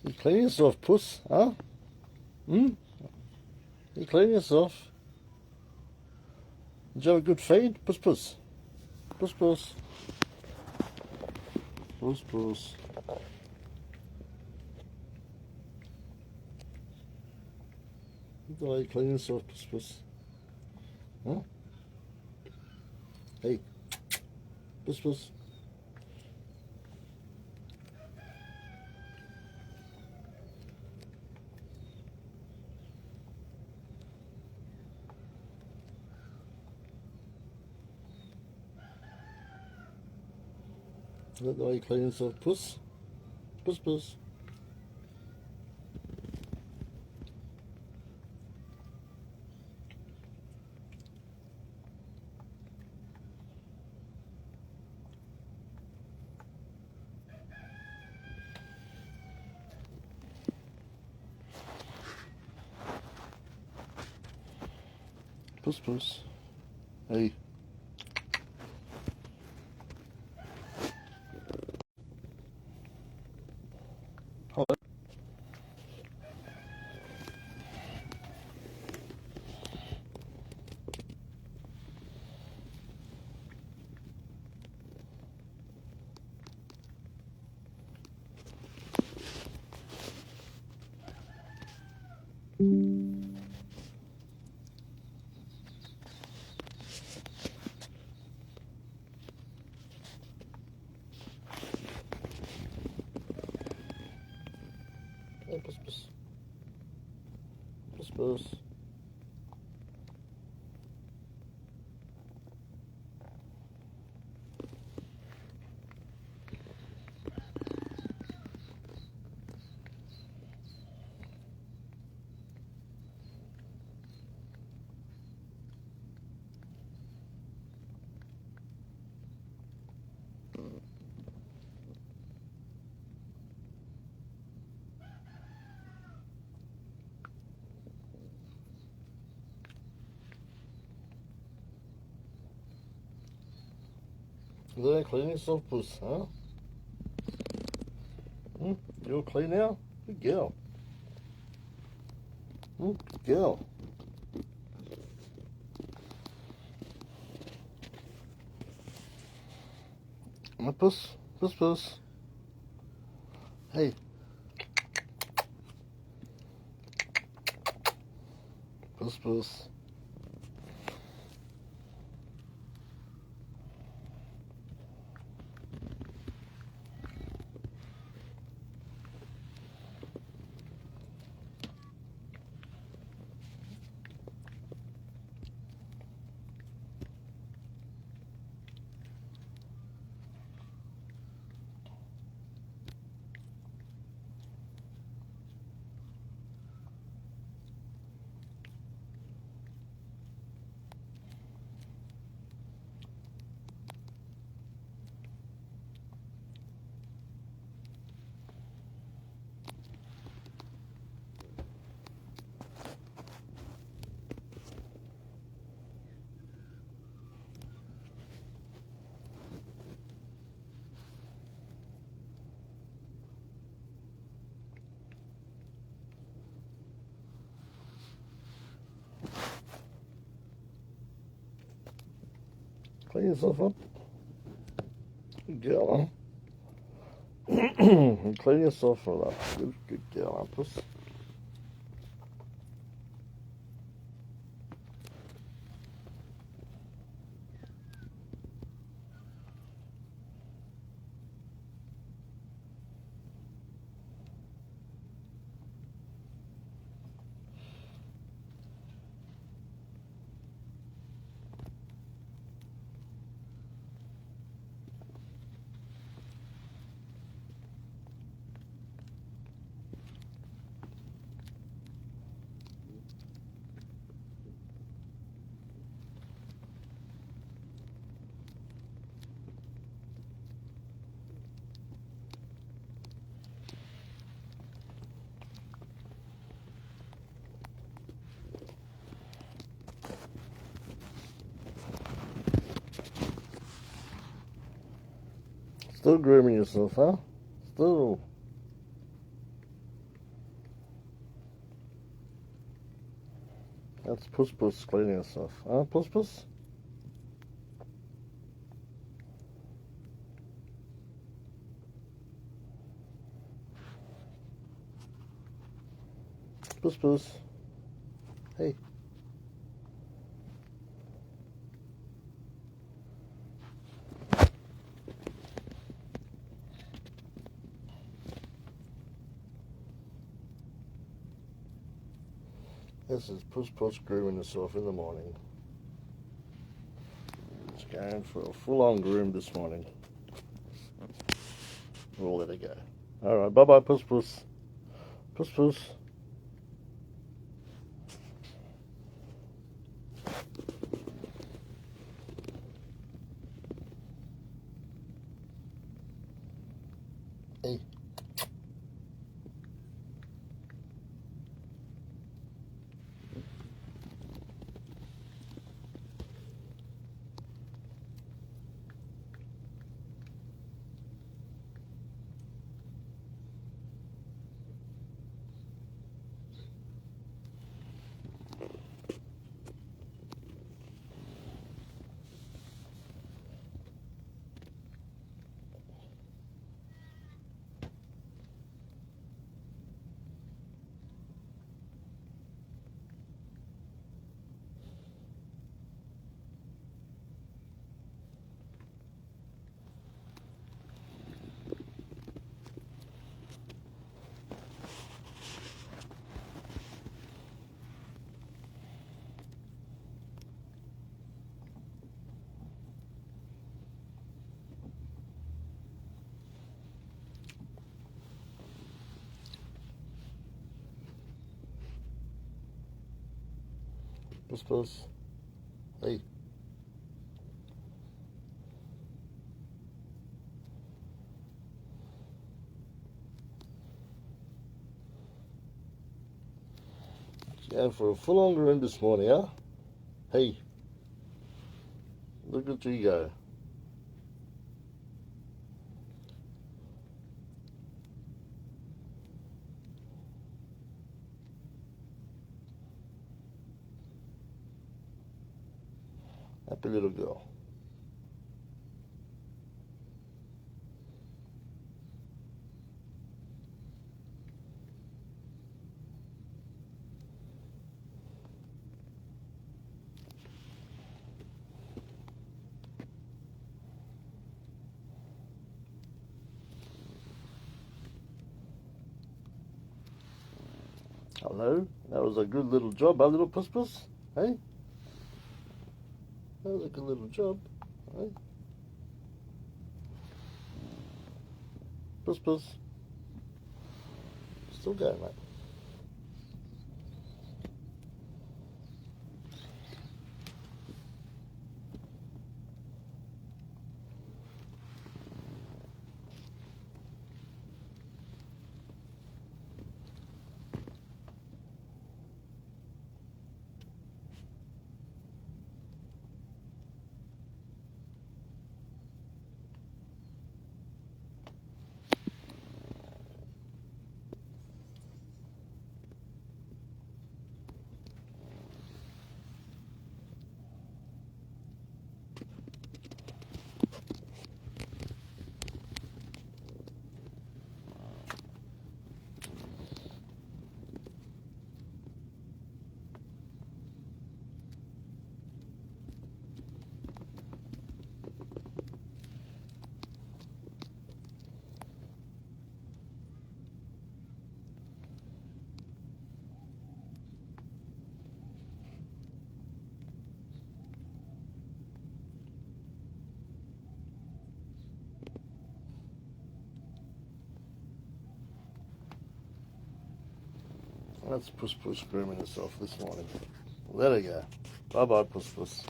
You clean yourself, puss, huh? Hmm? You clean yourself. Did you have a good feed? Puss, puss. Puss, puss. Puss, puss. Look the way you clean yourself, puss, puss. Huh? Hey, puss, puss. Look the way you clean yourself, puss. Puss, puss. Puss, puss. Hey. Hello. Hey, puss, puss. Puss, puss. Look there, clean yourself, puss, huh? Hmm? You all clean now? Good girl. Hmm? Good girl. My puss. Puss, puss. Hey. Puss, puss. Clean yourself up. Good girl, huh? Clean yourself up. Good girl, huh, puss? Still grooming yourself, huh? Still. That's Puss Puss cleaning herself. Huh, Puss Puss? Puss Puss. Hey. This is Puss Puss grooming herself in the morning. She's going for a full-on groom this morning. We'll let her go. Alright, bye-bye, Puss Puss. Puss Puss. Hey. Puss Puss. Hey. Going for a full-on groom this morning, huh? Hey. Look at you go. Happy little girl. Hello? That was a good little job, huh, little Puss Puss? Hey? That was a good little job. Hey? Puss Puss. Still going, mate. That's Puss Puss grooming herself this morning. Let her go. Bye-bye, Puss Puss.